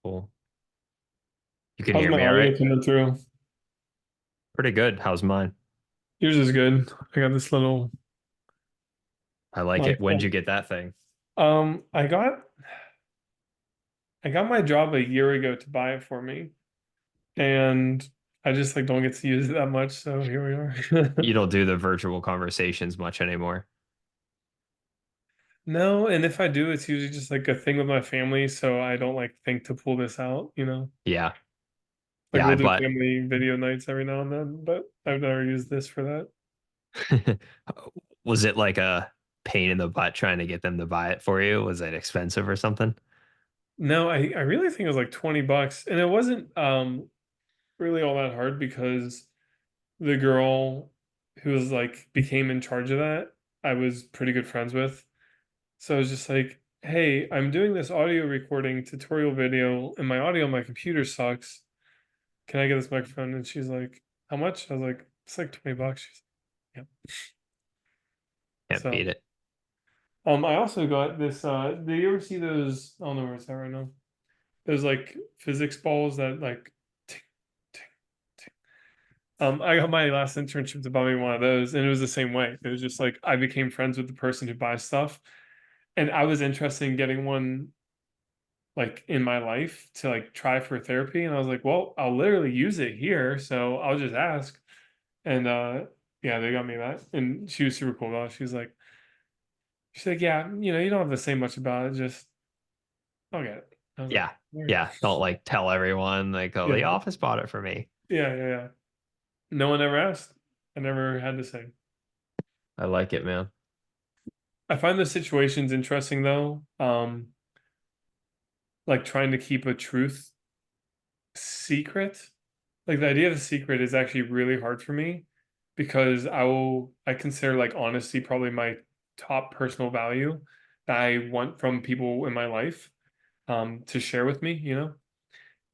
cool. You can How's hear my me all audio right? coming through? Pretty good. How's mine? Yours is good. I got this little I like mic it. When'd you thing. get that thing? I got my job a year ago to buy it for me, and I just like don't get to use it that much. So here we are. You don't do the virtual conversations much anymore. No, and if I do, it's usually just like a thing with my family, so I don't like think to pull this out. Yeah. Like Yeah, we'll I do bought family video nights every now and then, but I've never used this for that. was it like a pain in the butt trying to get them to buy it for you? Was it expensive or something? No, I really think it was like $20, and it wasn't really all that hard because the girl who was like became in charge of that, I was pretty good friends with. So I was just like, hey, I'm doing this audio recording tutorial video and my audio on my computer sucks. Can I get this microphone? And she's like, how much? I was like, it's like $20. She's like, yeah. Can't So beat it. I also got this do you ever see those, I don't know where it's at right now. Those like physics balls that like tick, tick, tick. I got my last internship to buy me one of those, and it was the same way. It was just like I became friends with the person who buys stuff, and I was interested in getting one like in my life to like try for therapy. And I was like, well, I'll literally use it here, so I'll just ask. And yeah, they got me that, and she was super cool about it. She's like, yeah, you don't have to say much about it. Just I'll get it. I was like, Yeah. all right. Yeah. Don't like tell everyone like, oh, the Yeah, office bought it for me. yeah, yeah, yeah. No one ever asked. I never had to say. I like it, man. I find the situations interesting though. Like trying to keep a truth secret. Like the idea of a secret is actually really hard for me because I consider like honesty probably my top personal value that I want from people in my life to share with me.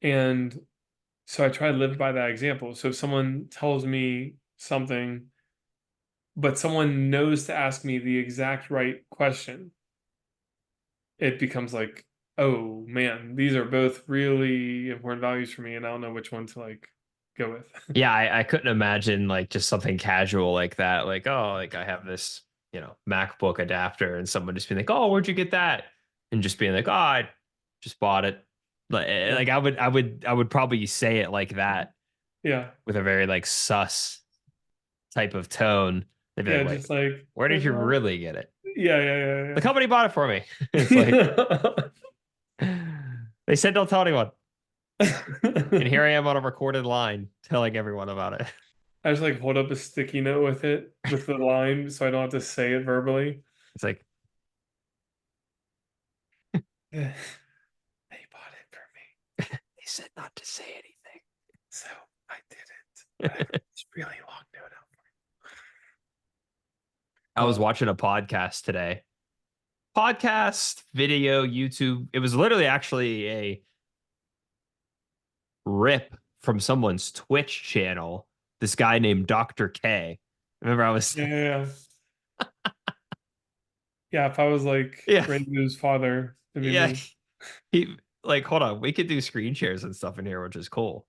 And so I try to live by that example. So if someone tells me something, but someone knows to ask me the exact right question, it becomes like, oh man, these are both really important values for me, and I don't know which one to like go with. Yeah, I couldn't imagine like just something casual like that. Like, oh, like I have this, MacBook adapter and someone just being like, oh, where'd you get that? And just being like, oh, I just bought it. Like, Yeah. I would probably say it like that Yeah. with a very like sus type of tone. They'd be like, Yeah. wait, Just like, where did you really get it? yeah, yeah, The company bought it for me. It's like yeah, they said don't tell anyone. And yeah. here I am on a recorded line telling everyone about it. I just like hold up a sticky note with it with the line so I don't have to say it verbally. It's like, They bought it for me, they said not to say anything. so I did it. I have this really long note out. I was But watching a podcast today. Podcast, video, YouTube. It was literally actually a rip from someone's Twitch channel. This guy named Dr. K. Remember, I was, yeah, yeah, yeah. Yeah, if I was like yeah, Randy's father, it'd be yeah. me. He, like, hold on. We could do screen shares and stuff in here, which is cool.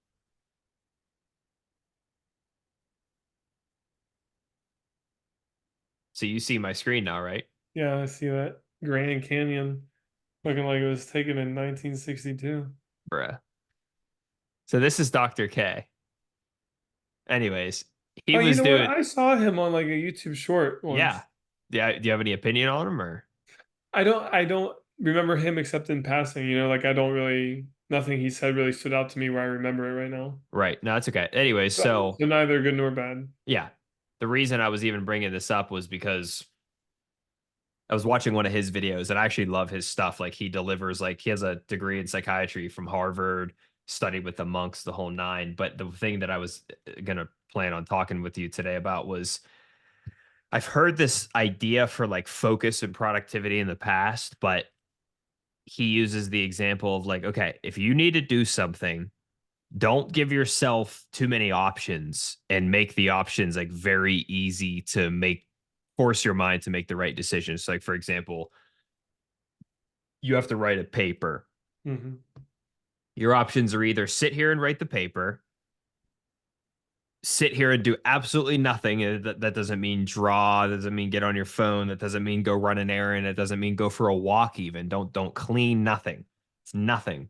So you see my screen now, right? Yeah, I see that Grand Canyon looking like it was taken in 1962. Bruh. So this is Dr. K. Anyways, he Oh, you was know what? doing, I saw him on like a YouTube short yeah. once. Yeah. Do you have any opinion on him or? I don't remember him except in passing, like I don't really nothing he said really stood out to me where I remember it right now. Right. No, it's okay. Anyways, So, so so neither good nor bad. yeah, the reason I was even bringing this up was because I was watching one of his videos and I actually love his stuff. Like he delivers, like he has a degree in psychiatry from Harvard, studied with the monks, the whole nine. But the thing that I was gonna plan on talking with you today about was I've heard this idea for like focus and productivity in the past, but he uses the example of like, okay, if you need to do something, don't give yourself too many options and make the options like very easy to make, force your mind to make the right decisions. Like, for example, you have to write a paper. Hmm. Your options are either sit here and write the paper, sit here and do absolutely nothing. That doesn't mean draw, that doesn't mean get on your phone, that doesn't mean go run an errand, it doesn't mean go for a walk even. Don't clean nothing. It's nothing.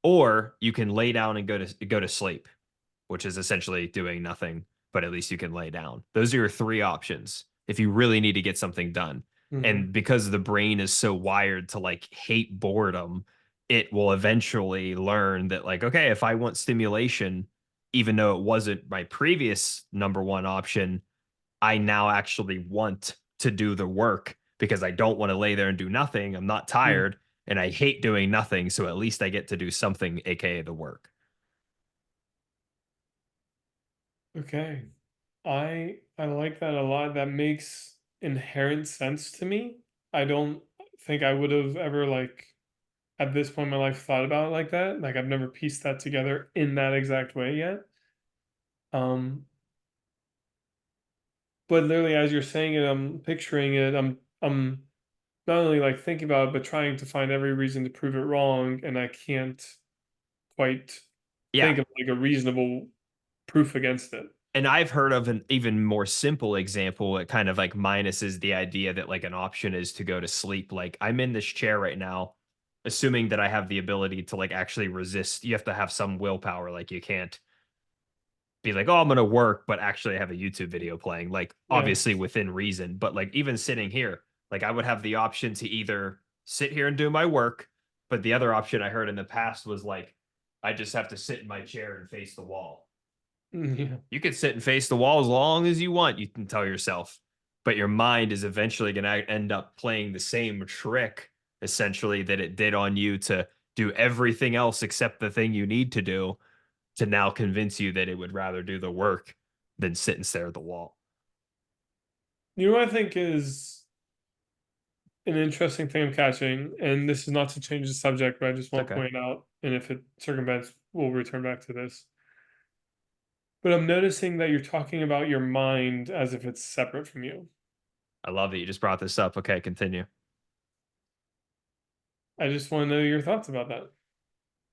Or you can lay down and go to sleep, which is essentially doing nothing, but at least you can lay down. Those are your three options if you really need to get something done. Mhm. And because the brain is so wired to like hate boredom, it will eventually learn that, like, okay, if I want stimulation, even though it wasn't my previous number one option, I now actually want to do the work because I don't want to lay there and do nothing. I'm not Mm. tired and I hate doing nothing. So at least I get to do something, AKA the work. Okay. I like that a lot. That makes inherent sense to me. I don't think I would have ever like at this point in my life thought about it like that. Like I've never pieced that together in that exact way yet. Um, but literally as you're saying it, I'm picturing it. I'm not only like thinking about it, but trying to find every reason to prove it wrong, and I can't quite Yeah. think of like a reasonable proof against it. And I've heard of an even more simple example. It kind of like minuses the idea that like an option is to go to sleep. Like I'm in this chair right now, assuming that I have the ability to like actually resist. You have to have some willpower. Like you can't be like, oh, I'm going to work, but actually have a YouTube video playing, like Yeah. obviously within reason. But like even sitting here, like I would have the option to either sit here and do my work. But the other option I heard in the past was like, I just have to sit in my chair and face the wall. Yeah. You can sit and face the wall as long as you want, you can tell yourself. But your mind is eventually going to end up playing the same trick, essentially, that it did on you to do everything else except the thing you need to do to now convince you that it would rather do the work than sit and stare at the wall. You know what I think is an interesting thing I'm catching, and this is not to change the subject, but I just It's want to okay. point it out, and if it circumvents, we'll return back to this. But I'm noticing that you're talking about your mind as if it's separate from you. I love that you just brought this up. Okay, continue. I just want to know your thoughts about that.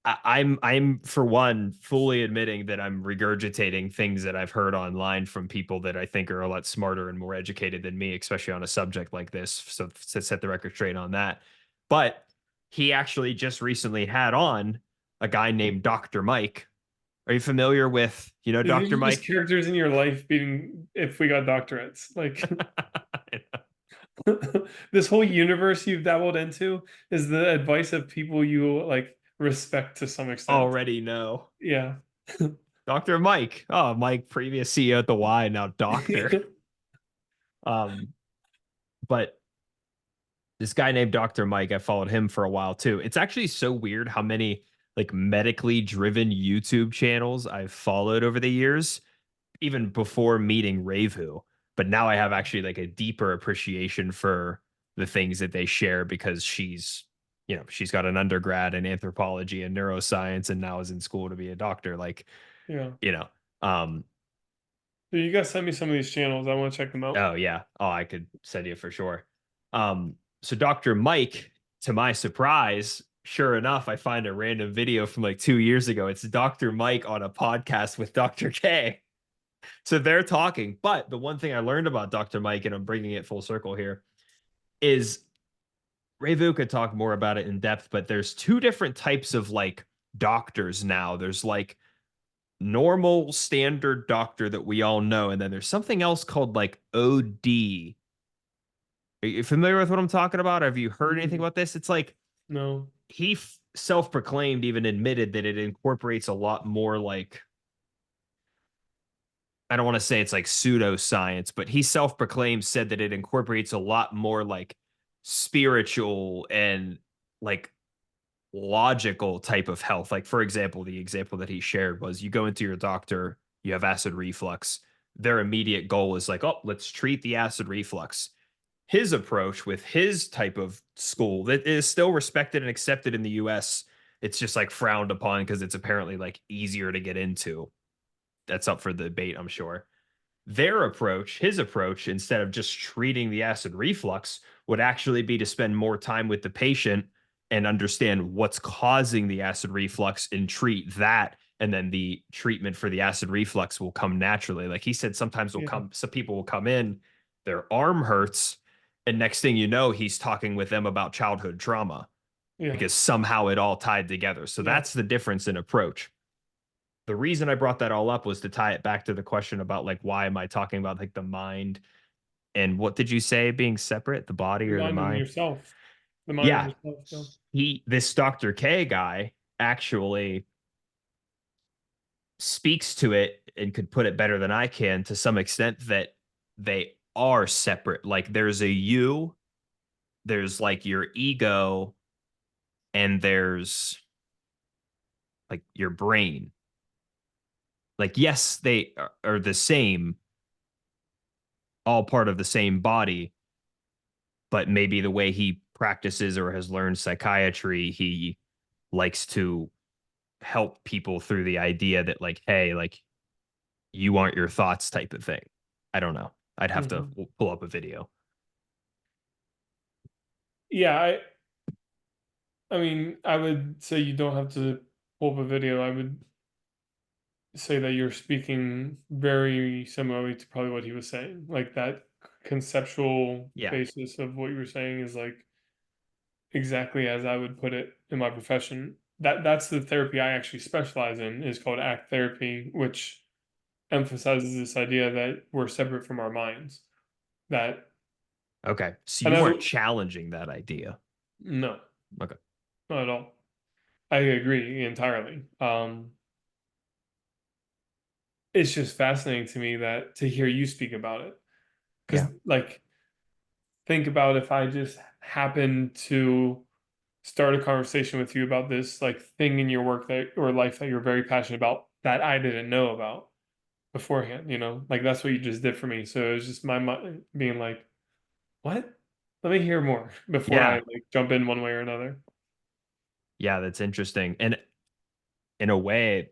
I'm for one fully admitting that I'm regurgitating things that I've heard online from people that I think are a lot smarter and more educated than me, especially on a subject like this. So to set the record straight on that. But he actually just recently had on a guy named Dr. Mike. Are you familiar with, These are Dr. just Mike? characters in your life being if we got doctorates. Like this whole universe you've dabbled into is the advice of people you like respect to some extent. Already know. Yeah. Dr. Mike. Oh, Mike, previous CEO at the Y, now doctor. Um, but this guy named Dr. Mike, I followed him for a while too. It's actually so weird how many like medically driven YouTube channels I've followed over the years, even before meeting Revu. But now I have actually like a deeper appreciation for the things that they share because she's got an undergrad in anthropology and neuroscience and now is in school to be a doctor. Like, Yeah. you know, um, Dude, you guys send me some of these channels. I want to check them out. oh yeah. Oh, I could send you for sure. So Dr. Mike, to my surprise, sure enough, I find a random video from like 2 years ago. It's Dr. Mike on a podcast with Dr. K. So they're talking. But the one thing I learned about Dr. Mike, and I'm bringing it full circle here, is Revu could talk more about it in depth, but there's two different types of like doctors now. There's like normal standard doctor that we all know, and then there's something else called like OD. Are you familiar with what I'm talking about? Have you heard anything Mm, about this? It's like no. he self-proclaimed, even admitted that it incorporates a lot more like, I don't want to say it's like pseudoscience, but he self-proclaimed said that it incorporates a lot more like spiritual and like logical type of health. Like for example, the example that he shared was you go into your doctor, you have acid reflux. Their immediate goal is like, oh, let's treat the acid reflux. His approach with his type of school that is still respected and accepted in the US, it's just like frowned upon because it's apparently like easier to get into. That's up for debate, I'm sure. Their approach, his approach, instead of just treating the acid reflux, would actually be to spend more time with the patient and understand what's causing the acid reflux and treat that. And then the treatment for the acid reflux will come naturally. Like he said, sometimes will Yeah. come, some people will come in, their arm hurts. And next thing you know, he's talking with them about childhood trauma Yeah. because somehow it all tied together. So Yeah. that's the difference in approach. The reason I brought that all up was to tie it back to the question about like, why am I talking about like the mind and what did you say being separate, the body The or the mind and mind? yourself. The mind and Yeah. yourself. Yeah. This Dr. K guy actually speaks to it and could put it better than I can to some extent that they are separate. Like there's a you, there's like your ego, and there's like your brain. Like, yes, they are the same, all part of the same body, but maybe the way he practices or has learned psychiatry, he likes to help people through the idea that, like, hey, like, you aren't your thoughts type of thing. I don't know. I'd have to Mhm. pull up a video. Yeah, I mean, I would say you don't have to pull up a video. I would say that you're speaking very similarly to probably what he was saying. Like that conceptual Yeah. basis of what you were saying is like exactly as I would put it in my profession. That's the therapy I actually specialize in is called ACT therapy, which emphasizes this idea that we're separate from our minds. That Okay. So and you that's weren't challenging that idea. no, Okay. not at all. I agree entirely. It's just fascinating to me that to hear you speak about it. Because Yeah. like think about if I just happened to start a conversation with you about this like thing in your work that or life that you're very passionate about that I didn't know about beforehand, you know? Like that's what you just did for me. So it was just my mind being like, "What? Let me hear more before I Yeah. like jump in one way or another." Yeah. That's interesting. And in a way,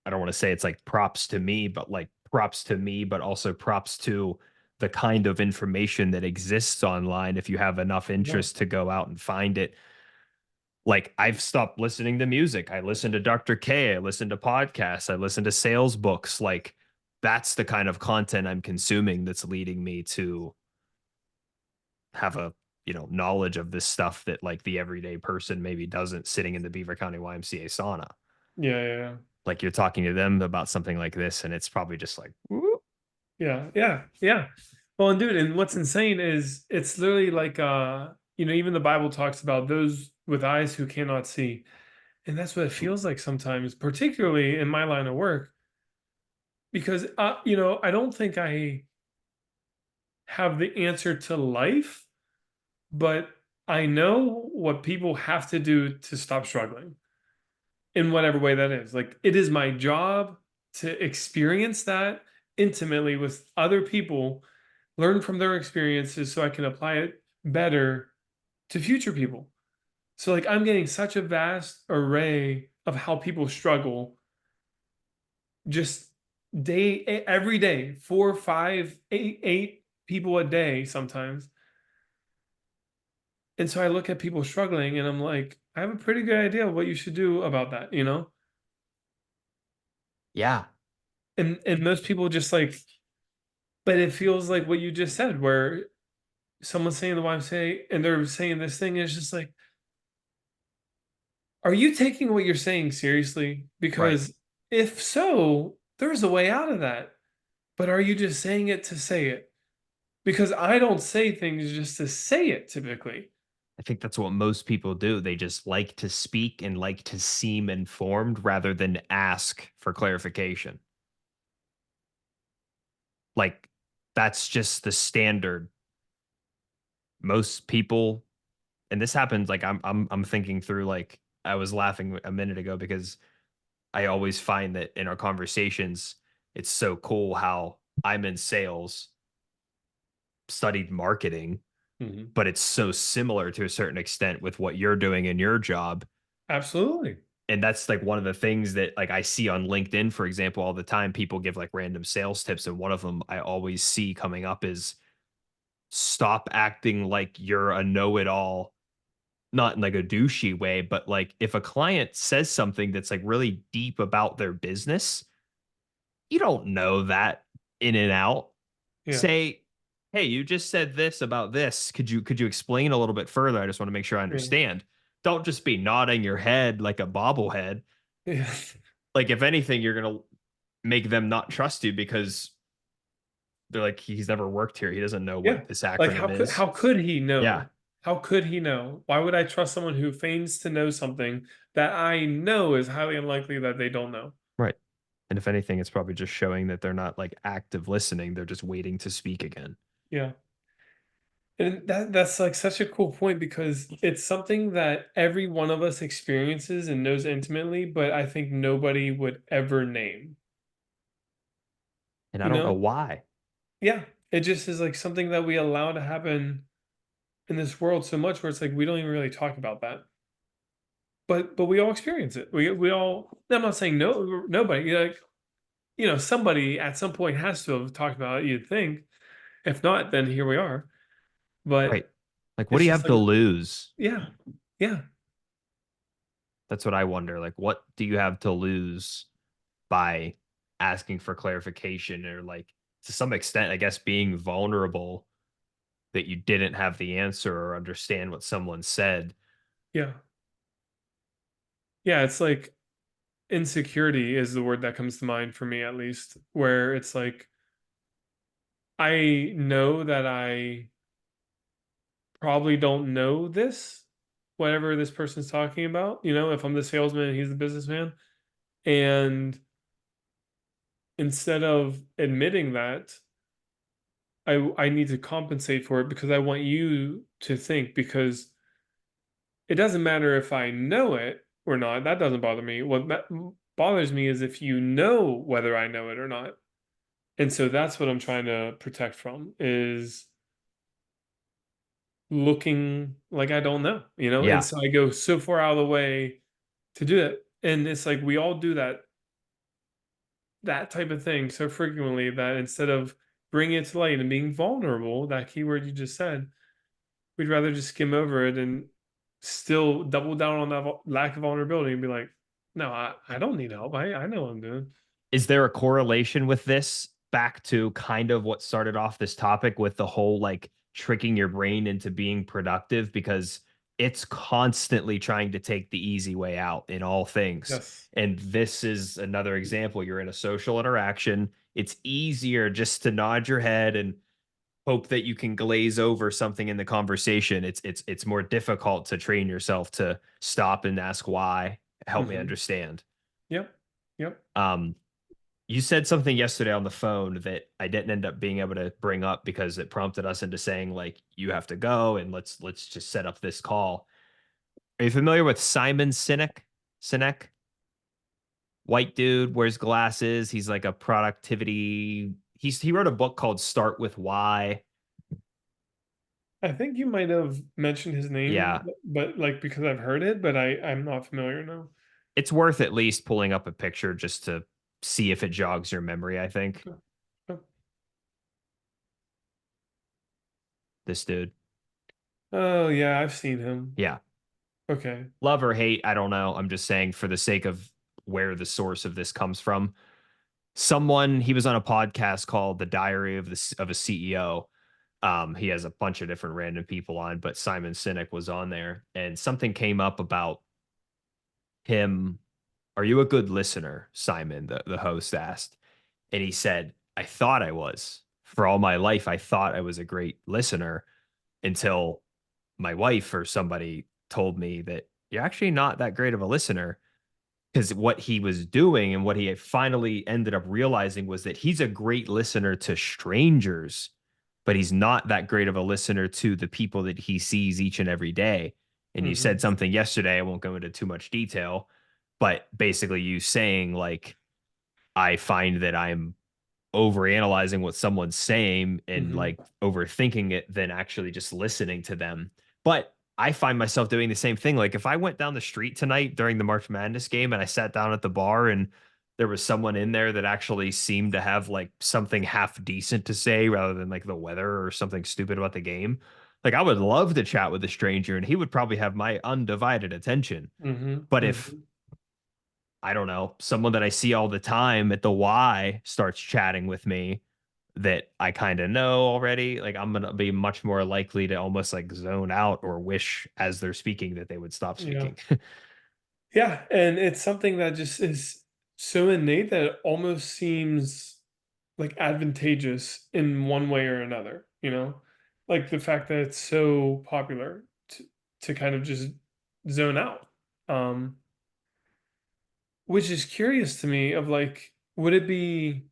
I don't want to say it's like props to me, but like props to me, but also props to the kind of information that exists online if you have enough Yeah. interest to go out and find it. Like I've stopped listening to music. I listen to Dr. K, I listen to podcasts, I listen to sales books. Like that's the kind of content I'm consuming that's leading me to have a, knowledge of this stuff that like the everyday person maybe doesn't sitting in the Beaver County YMCA sauna. Yeah, yeah, yeah. Like you're talking to them about something like this and it's probably just like, "Whoop." Yeah, yeah, yeah. Well, and dude, and what's insane is it's literally like even the Bible talks about those with eyes who cannot see. And that's what it feels like sometimes, particularly in my line of work, because I don't think I have the answer to life, but I know what people have to do to stop struggling in whatever way that is. Like it is my job to experience that intimately with other people, learn from their experiences so I can apply it better to future people. So like I'm getting such a vast array of how people struggle just every day, 4, 5, 8 people a day sometimes. And so I look at people struggling and I'm like, I have a pretty good idea of what you should do about that, you know? Yeah. And most people just like, but it feels like what you just said, where someone's saying the YMCA and they're saying this thing, and it's just like, are you taking what you're saying seriously? Right. Because if so, there's a way out of that. But are you just saying it to say it? Because I don't say things just to say it typically. I think that's what most people do. They just like to speak and like to seem informed rather than ask for clarification. Like that's just the standard. Most people, and this happens like I'm thinking through like I was laughing a minute ago because I always find that in our conversations it's so cool how I'm in sales, studied marketing, Mhm. but it's so similar to a certain extent with what you're doing in your job. Absolutely. And that's like one of the things that like I see on LinkedIn, for example, all the time. People give like random sales tips, and one of them I always see coming up is stop acting like you're a know-it-all. not in like a douchey way, but like if a client says something that's like really deep about their business, you don't know that in and out. Yeah. Say, "Hey, you just said this about this. Could you explain a little bit further? I just want to make sure I Yeah. understand." Don't just be nodding your head like a bobblehead. Yeah. Like if anything, you're gonna make them not trust you because they're like, he's never worked here. He doesn't know Yeah. what this Like acronym is. how could he Yeah, know? How could he know? Why would I trust someone who feigns to know something that I know is highly unlikely that they don't know? right. And if anything, it's probably just showing that they're not like active listening. They're just waiting to speak again. Yeah. And that's like such a cool point because it's something that every one of us experiences and knows intimately, but I think nobody would ever name. And I You don't know know? why. Yeah. It just is like something that we allow to happen in this world so much where it's like we don't even really talk about that. But we all experience it. We all, I'm not saying nobody, like, somebody at some point has to have talked about it, you'd think. If not, then here we are. But Right. Like, what do it's you just have like, to lose? yeah. Yeah. That's what I wonder. Like, what do you have to lose by asking for clarification or like to some extent, I guess, being vulnerable that you didn't have the answer or understand what someone said? Yeah. Yeah, it's like insecurity is the word that comes to mind for me, at least, where it's like I know that I probably don't know this, whatever this person's talking about, if I'm the salesman and he's the businessman. And instead of admitting that, I need to compensate for it because I want you to think, because it doesn't matter if I know it or not. That doesn't bother me. Bothers me is if you know whether I know it or not. And so that's what I'm trying to protect from, is looking like I don't know, And Yeah. so I go so far out of the way to do it. And it's like we all do that type of thing so frequently that instead of bringing it to light and being vulnerable, that keyword you just said, we'd rather just skim over it and still double down on that lack of vulnerability and be like, no, I don't need help. I know what I'm doing. Is there a correlation with this back to kind of what started off this topic with the whole like tricking your brain into being productive? Because it's constantly trying to take the easy way out in all things. Yes. And this is another example. You're in a social interaction. It's easier just to nod your head and hope that you can glaze over something in the conversation. It's more difficult to train yourself to stop and ask why. Help me Hmm. understand. Yep. Yep. Um, you said something yesterday on the phone that I didn't end up being able to bring up because it prompted us into saying like you have to go and let's just set up this call. Are you familiar with Simon Sinek? Sinek, white dude, wears glasses. He's like a productivity. He wrote a book called Start with Why. I think you might have mentioned his name, Yeah, but like because I've heard it, but I'm not familiar now. it's worth at least pulling up a picture just to see if it jogs your memory. I think Okay. Oh, this dude. oh, yeah, I've seen him. Yeah, Okay. love or hate, I don't know. I'm just saying for the sake of where the source of this comes from. Someone he was on a podcast called The Diary of a CEO. He has a bunch of different random people on, but Simon Sinek was on there, and something came up about him. Are you a good listener, Simon? The host asked, and he said, "I thought I was. For all my life, I thought I was a great listener until my wife or somebody told me that you're actually not that great of a listener." Because what he was doing and what he finally ended up realizing was that he's a great listener to strangers, but he's not that great of a listener to the people that he sees each and every day. And you Hmm. said something yesterday, I won't go into too much detail, but basically you saying like, I find that I'm overanalyzing what someone's saying and Hmm. like overthinking it than actually just listening to them. But I find myself doing the same thing. Like if I went down the street tonight during the March Madness game and I sat down at the bar and there was someone in there that actually seemed to have like something half decent to say rather than like the weather or something stupid about the game, Like I would love to chat with a stranger and he would probably have my undivided attention. Mhm. But if Mhm. I don't know, someone that I see all the time at the Y starts chatting with me that I kind of know already, like I'm gonna be much more likely to almost like zone out or wish as they're speaking that they would stop Yeah. speaking. Yeah, and it's something that just is so innate that it almost seems like advantageous in one way or another, you know? Like the fact that it's so popular to kind of just zone out. Um, which is curious to me of like, would it be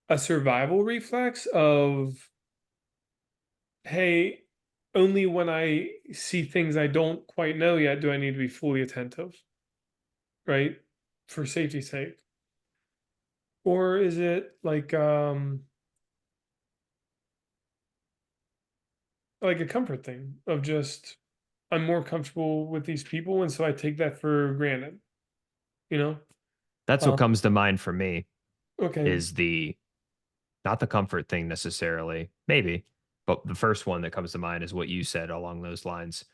a survival reflex of, hey, only when I see things I don't quite know yet do I need to be fully attentive, right? For safety's sake. Or is it like a comfort thing of just I'm more comfortable with these people and so I take that for granted, you know? That's what Um, comes to mind for me okay. is the not the comfort thing necessarily, maybe, but the first one that comes to mind is what you said along those lines,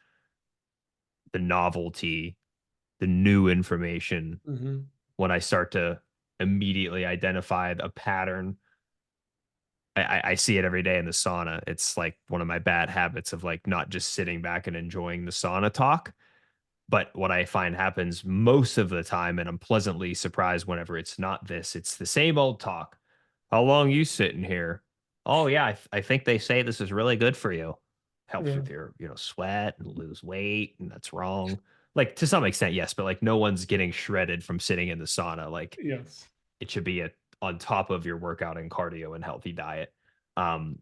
the novelty, the new information. Mhm. When I start to immediately identify a pattern, I see it every day in the sauna. It's like one of my bad habits of like not just sitting back and enjoying the sauna talk. But what I find happens most of the time, and I'm pleasantly surprised whenever it's not this, it's the same old talk. How long you sitting here? Oh yeah, I think they say this is really good for you. Helps Yeah. with your, sweat and lose weight, and that's wrong. Like to some extent, yes, but like no one's getting shredded from sitting in the sauna. Like Yes. it should be on top of your workout and cardio and healthy diet. Um,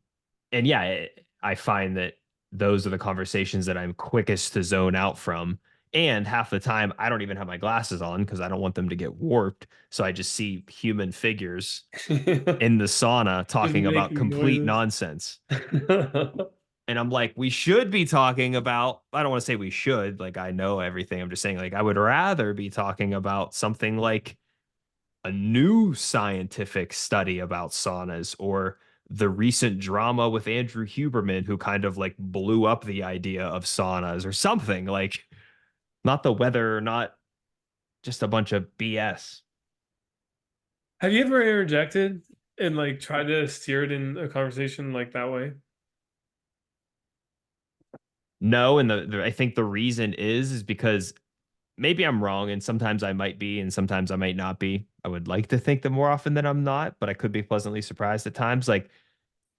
and yeah, I find that those are the conversations that I'm quickest to zone out from. And half the time, I don't even have my glasses on because I don't want them to get warped. So I just see human figures Just in the sauna talking about making complete noises. nonsense. And I'm like, we should be talking about, I don't want to say we should, like, I know everything. I'm just saying, like, I would rather be talking about something like a new scientific study about saunas or the recent drama with Andrew Huberman, who kind of like blew up the idea of saunas or something like not the weather, not just a bunch of BS. Have you ever interjected and like tried to steer it in a conversation like that way? No, and I think the reason is because maybe I'm wrong, and sometimes I might be, and sometimes I might not be. I would like to think that more often than I'm not, but I could be pleasantly surprised at times. Like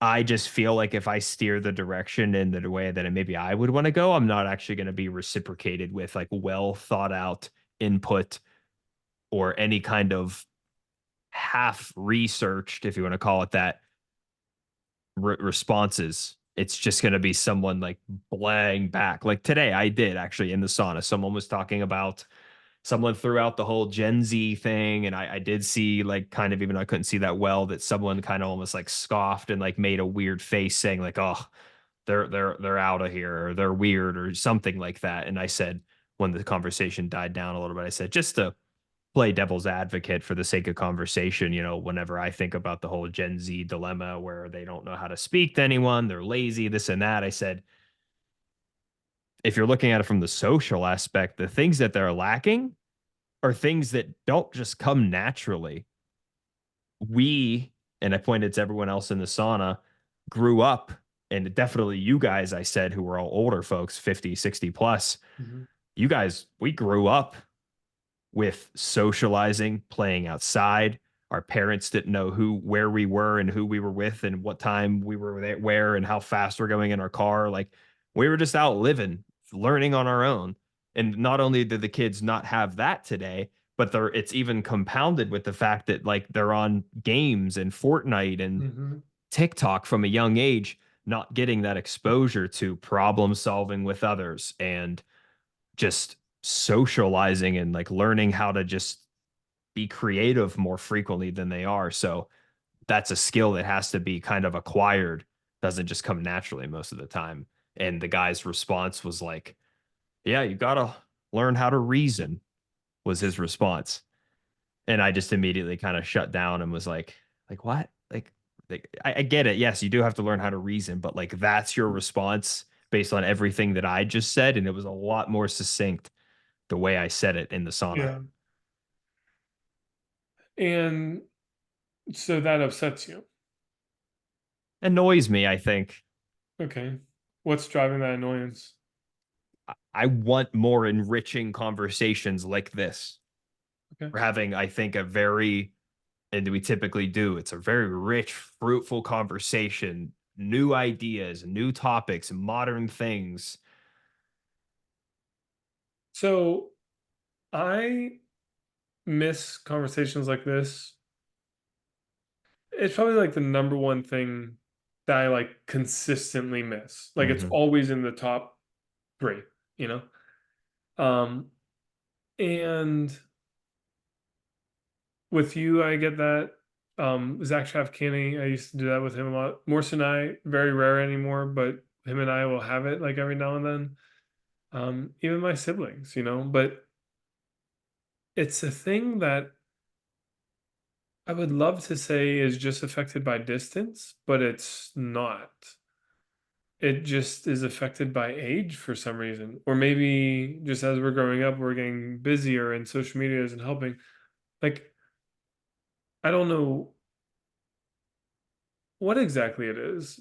I just feel like if I steer the direction in the way that maybe I would want to go, I'm not actually going to be reciprocated with like well thought out input or any kind of half researched, if you want to call it that, responses. It's just going to be someone like blang back. Like today, I did actually in the sauna. Someone was talking about someone threw out the whole Gen Z thing, and I did see like kind of even though I couldn't see that well that someone kind of almost like scoffed and like made a weird face saying like, "Oh, they're out of here or they're weird or something like that." And I said when the conversation died down a little bit, I said just to play devil's advocate for the sake of conversation, whenever I think about the whole Gen Z dilemma where they don't know how to speak to anyone, they're lazy, this and that. I said, if you're looking at it from the social aspect, the things that they're lacking are things that don't just come naturally. We, and I pointed to everyone else in the sauna, grew up, and definitely you guys, I said, who were all older folks, 50, 60 plus, Mhm. you guys, we grew up with socializing, playing outside. Our parents didn't know where we were and who we were with and what time we were there, where and how fast we're going in our car. Like we were just out living, learning on our own. And not only did the kids not have that today, but it's even compounded with the fact that like they're on games and Fortnite and Mhm. TikTok from a young age, not getting that exposure to problem solving with others and just socializing and like learning how to just be creative more frequently than they are. So that's a skill that has to be kind of acquired, doesn't just come naturally most of the time. And the guy's response was like, yeah, you got to learn how to reason, was his response. And I just immediately kind of shut down and was like what? Like, like, I get it. Yes, you do have to learn how to reason, but like that's your response based on everything that I just said, and it was a lot more succinct the way I said it in the sauna. Yeah. And so that upsets you. Annoys me, I think. Okay. What's driving that annoyance? I want more enriching conversations like this. Okay. We're having, I think, a very, and we typically do, it's a very rich, fruitful conversation, new ideas, new topics, modern things. So I miss conversations like this. It's probably like the number one thing that I like consistently miss. Like it's Hmm. always in the top three, you know? Um, and with you, I get that. Zach Canny, I used to do that with him a lot. Morse and I, very rare anymore, but him and I will have it like every now and then. Even my siblings, you know, but it's a thing that I would love to say is just affected by distance, but it's not. It just is affected by age for some reason. Or maybe just as we're growing up, we're getting busier and social media isn't helping. Like, I don't know what exactly it is,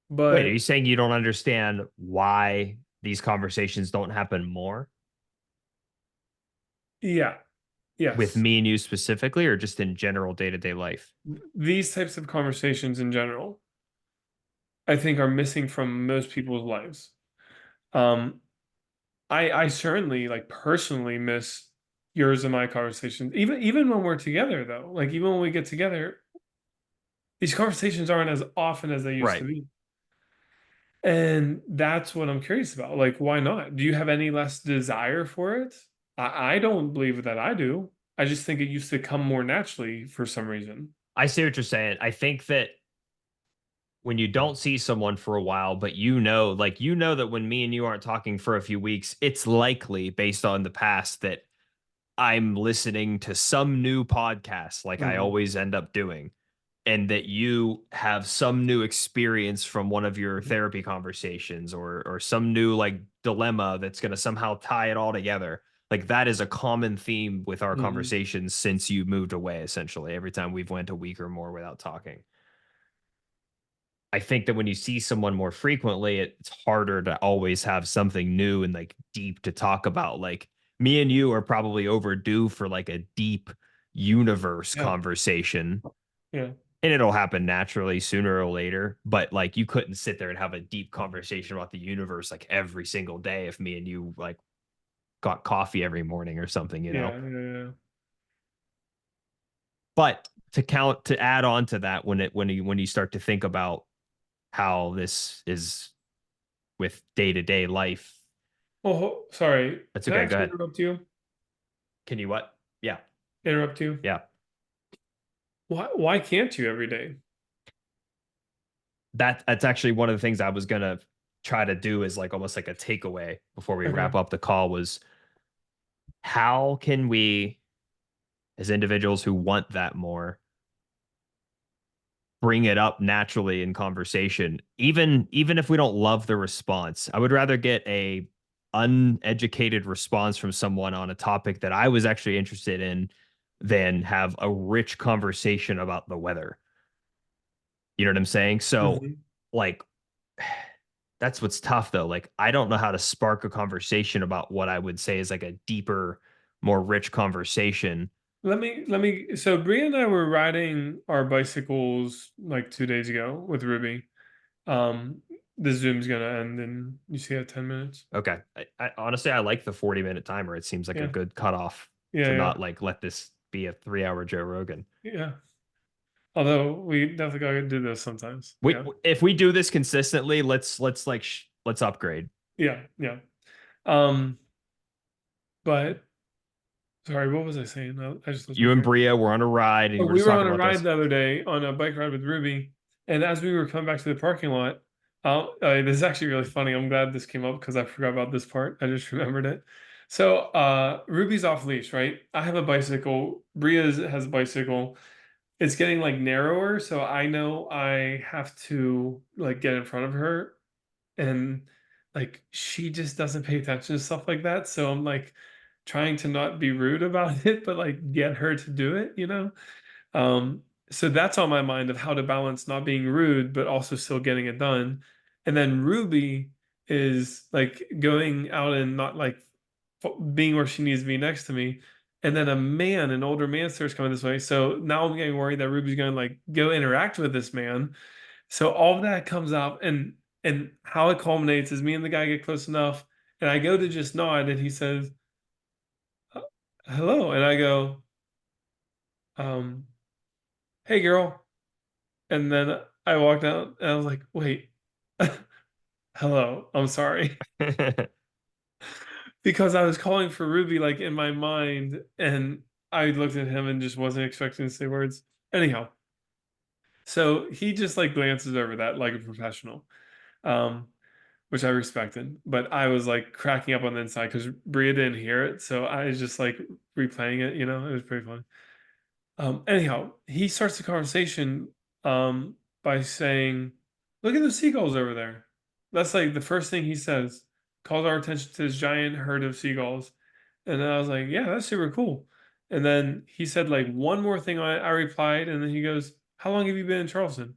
Wait, are but you saying you don't understand why these conversations don't happen more yeah, with yes. me and you specifically, or just in general day to day life? These types of conversations in general, I think are missing from most people's lives. Um, I certainly like personally miss yours and my conversations. Even when we're together though. Like even when we get together, these conversations aren't as often as they used to Right. be. And that's what I'm curious about. Like, why not? Do you have any less desire for it? I don't believe that I do. I just think it used to come more naturally for some reason. I see what you're saying. I think that when you don't see someone for a while, but like, that when me and you aren't talking for a few weeks, it's likely based on the past that I'm listening to some new podcast, like I Hmm. always end up doing, and that you have some new experience from one of your therapy conversations, or some new like dilemma that's going to somehow tie it all together. Like that is a common theme with our Hmm. conversations since you moved away, essentially, every time we've went a week or more without talking. I think that when you see someone more frequently, it's harder to always have something new and like deep to talk about. Like me and you are probably overdue for like a deep universe Yeah. conversation, Yeah. and it'll happen naturally sooner or later. But like you couldn't sit there and have a deep conversation about the universe like every single day if me and you like got coffee every morning or something, you know? Yeah. Yeah. Yeah. But to add on to that, when you start to think about how this is with day to day life. Oh, sorry. That's Can I okay. Go actually ahead. interrupt you? Can you what? Yeah. Interrupt you? Yeah. Why can't you every day? That's actually one of the things I was gonna try to do is like almost like a takeaway before we Okay. wrap up the call was how can we, as individuals who want that more, bring it up naturally in conversation, even if we don't love the response. I would rather get a uneducated response from someone on a topic that I was actually interested in than have a rich conversation about the weather. You know what I'm saying? So, Mhm. like, that's what's tough though. Like, I don't know how to spark a conversation about what I would say is like a deeper, more rich conversation. So Bria and I were riding our bicycles like 2 days ago with Ruby. Um, the Zoom's gonna end in you see at 10 minutes. Okay. I honestly, I like the 40-minute timer. It seems like a Yeah, good cutoff yeah, to yeah, not like let this be a 3 hour Joe Rogan. yeah. Although we definitely gotta do this sometimes. We, Yeah, if we do this consistently, let's upgrade. yeah, yeah. Um, but sorry, what was I saying? I just lost my You and train. Bria were on a ride and Oh, you were we just were talking on a about ride this. the other day on a bike ride with Ruby, and as we were coming back to the parking lot, this is actually really funny. I'm glad this came up because I forgot about this part. I just remembered it. So, Ruby's off leash, right? I have a bicycle. Bria has a bicycle. it's getting like narrower, so I know I have to like get in front of her, and like she just doesn't pay attention to stuff like that. So I'm like trying to not be rude about it, but like get her to do it, you know? Um, so that's on my mind of how to balance not being rude, but also still getting it done. And then Ruby is like going out and not like being where she needs to be next to me. And then an older man starts coming this way. So now I'm getting worried that Ruby's going to like go interact with this man. So all of that comes up, and how it culminates is me and the guy get close enough, and I go to just nod, and he says, "Hello," and I go, um, "Hey, girl." And then I walked out and I was like, wait, hello, I'm sorry. Because I was calling for Ruby like in my mind, and I looked at him and just wasn't expecting to say words. Anyhow, so he just like glances over that like a professional, um, which I respected. But I was like cracking up on the inside because Bria didn't hear it. So I was just like replaying it, it was pretty fun. Anyhow, he starts the conversation by saying, "Look at the seagulls over there." That's like the first thing he says. Calls our attention to this giant herd of seagulls, and then I was like, "Yeah, that's super cool." And then he said like one more thing. I replied, and then he goes, "How long have you been in Charleston?"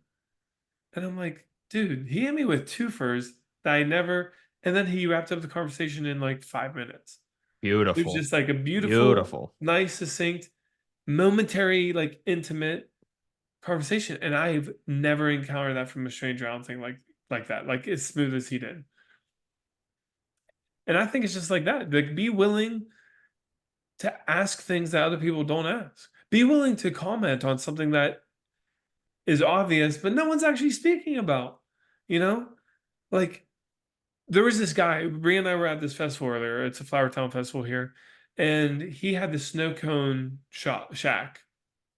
And I'm like, "Dude, he hit me with two furs that I never." And then he wrapped up the conversation in like 5 minutes. It was Beautiful. just like a beautiful, Beautiful. nice, succinct, momentary, like intimate conversation, and I've never encountered that from a stranger. I don't think like that, like as smooth as he did. And I think it's just like that. Like, be willing to ask things that other people don't ask. Be willing to comment on something that is obvious, but no one's actually speaking about. You know, like there was this guy. Brie and I were at this festival earlier. It's a Flower Town festival here, and he had this snow cone shop shack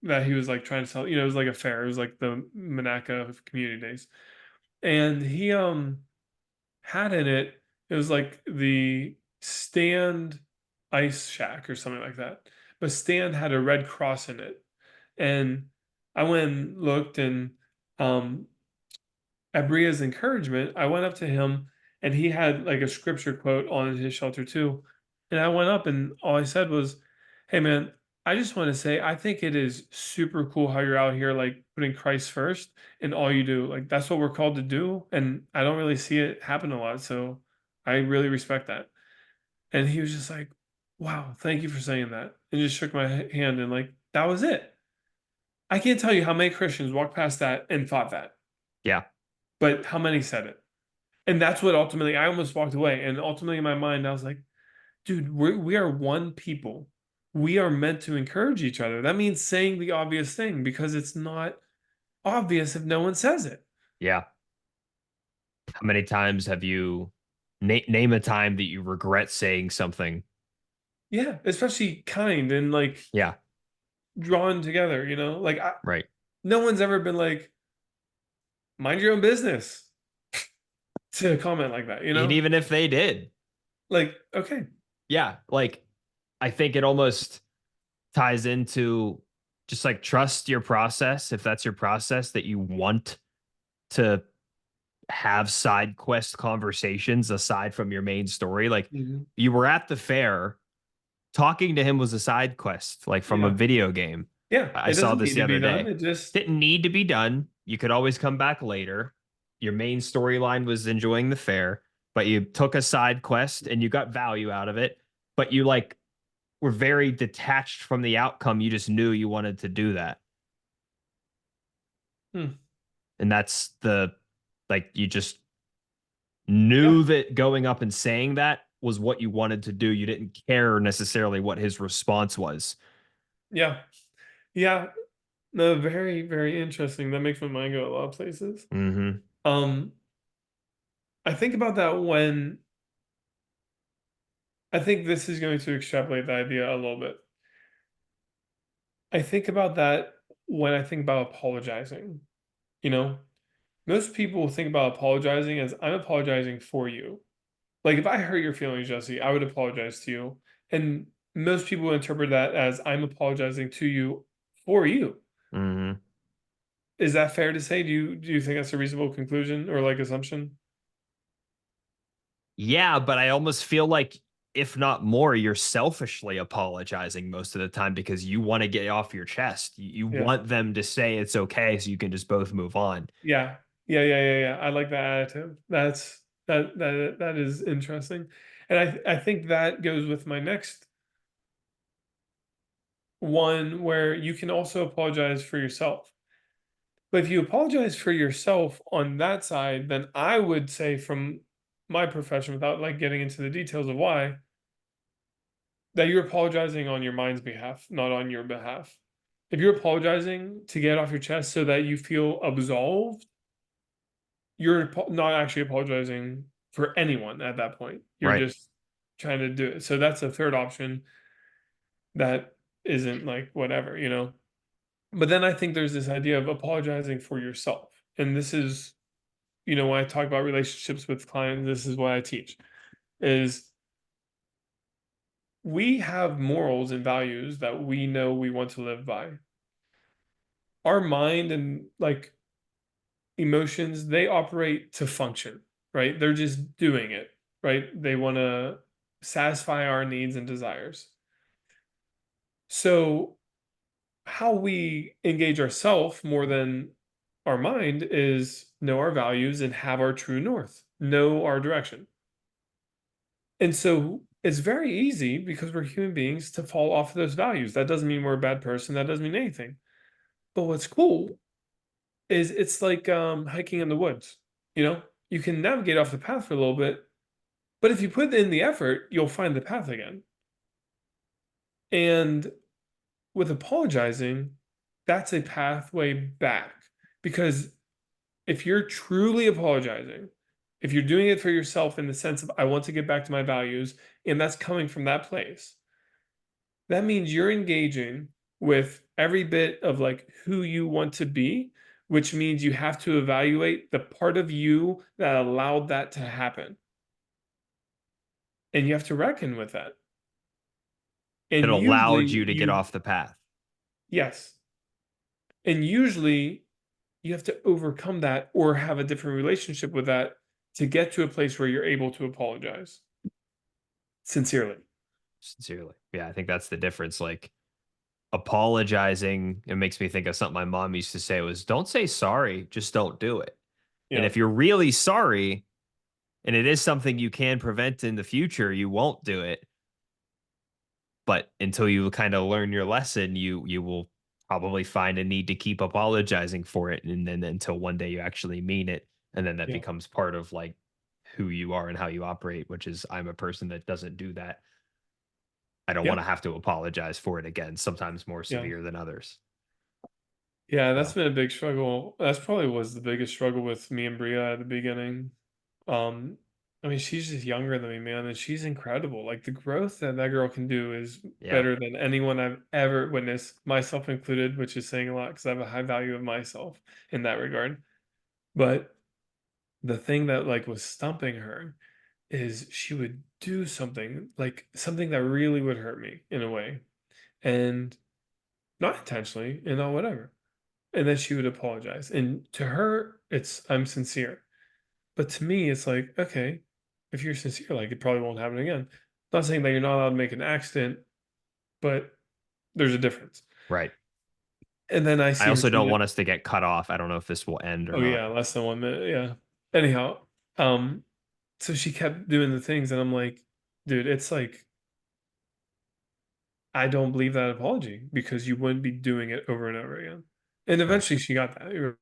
that he was like trying to sell. It was like a fair. It was like the Monaca Community Days, and he had in it, it was like the Stand Ice Shack or something like that. But Stand had a red cross in it. And I went and looked, and um at Bria's encouragement, I went up to him, and he had like a scripture quote on his shelter too. And I went up, and all I said was, "Hey man, I just want to say I think it is super cool how you're out here like putting Christ first in all you do. Like that's what we're called to do, and I don't really see it happen a lot, so I really respect that." And he was just like, "Wow, thank you for saying that." And just shook my hand, and like that was it. I can't tell you how many Christians walked past that and thought that, Yeah. but how many said it? And that's what ultimately I almost walked away. And ultimately in my mind, I was like, dude, we are one people. We are meant to encourage each other. That means saying the obvious thing because it's not obvious if no one says it. Yeah. How many times have you name a time that you regret saying something? Yeah, especially kind and like Yeah. drawn together, Like Right. no one's ever been like, mind your own business to comment like that, And even if they did, Like, okay. yeah, like I think it almost ties into just like trust your process. If that's your process that you want to have side quest conversations aside from your main story, like Mhm. you were at the fair, talking to him was a side quest, like from a Yeah. video game. Yeah. I It saw doesn't this need the to be other done. day. It just Didn't need to be done. You could always come back later. Your main storyline was enjoying the fair, but you took a side quest and you got value out of it. But you like were very detached from the outcome. You just knew you wanted to do that. hmm. And that's the like you just Yeah. knew that going up and saying that was what you wanted to do. You didn't care necessarily what his response was. Yeah. Yeah. No, very, very interesting. That makes my mind go a lot of places. Hmm. Um, I think about that when I think this is going to extrapolate the idea a little bit. I think about that when I think about apologizing. You know, most people think about apologizing as I'm apologizing for you. Like if I hurt your feelings, Jesse, I would apologize to you. And most people interpret that as I'm apologizing to you for you. Mhm. Is that fair to say? Do you think that's a reasonable conclusion or like assumption? Yeah, but I almost feel like, if not more, you're selfishly apologizing most of the time because you wanna get off your chest. You Yeah. want them to say it's okay so you can just both move on. Yeah. Yeah. I like that attitude. That is interesting. And I think that goes with my next one where you can also apologize for yourself. But if you apologize for yourself on that side, then I would say from my profession, without like getting into the details of why, that you're apologizing on your mind's behalf, not on your behalf. If you're apologizing to get off your chest so that you feel absolved, you're not actually apologizing for anyone at that point. You're Right. just trying to do it. So that's a third option that isn't like whatever, you know? But then I think there's this idea of apologizing for yourself. And this is, you know, when I talk about relationships with clients, this is what I teach is we have morals and values that we know we want to live by. Our mind and like emotions, they operate to function, right? They're just doing it, right? They want to satisfy our needs and desires. So, how we engage ourself more than our mind is know our values and have our true north, know our direction. And so it's very easy because we're human beings to fall off of those values. That doesn't mean we're a bad person. That doesn't mean anything. But what's cool is it's like hiking in the woods. You know, you can navigate off the path for a little bit, but if you put in the effort, you'll find the path again. And with apologizing, that's a pathway back because if you're truly apologizing, if you're doing it for yourself in the sense of I want to get back to my values, and that's coming from that place, that means you're engaging with every bit of like who you want to be, which means you have to evaluate the part of you that allowed that to happen. And you have to reckon with that. It And allowed usually you to get you, off the path. yes. And usually you have to overcome that or have a different relationship with that to get to a place where you're able to apologize sincerely. Sincerely. Yeah, I think that's the difference. Like, apologizing, it makes me think of something my mom used to say was, "Don't say sorry, just don't do it." And Yeah. if you're really sorry, and it is something you can prevent in the future, you won't do it. But until you kind of learn your lesson, you will probably find a need to keep apologizing for it, and then until one day you actually mean it, and then that Yeah. becomes part of like who you are and how you operate, which is I'm a person that doesn't do that. I don't want Yeah. to have to apologize for it again, sometimes more Yeah. severe than others. Yeah, that's So, been a big struggle. That's probably was the biggest struggle with me and Bria at the beginning. Um, I mean, she's just younger than me, man, and she's incredible. Like the growth that that girl can do is yeah, better than anyone I've ever witnessed, myself included, which is saying a lot because I have a high value of myself in that regard. But the thing that like was stumping her is she would do something like something that really would hurt me in a way, and not intentionally, and not whatever. And then she would apologize. And to her, it's I'm sincere. But to me, it's like, okay, if you're sincere, like it probably won't happen again. Not saying that you're not allowed to make an accident, but there's a difference. right. And then I I see her also do don't it. want us to get cut off. I don't know if this will end or Oh not. yeah, less than 1 minute. Yeah. Anyhow, um, so she kept doing the things, and I'm like, dude, it's like I don't believe that apology because you wouldn't be doing it over and over again. And Right. eventually she got that.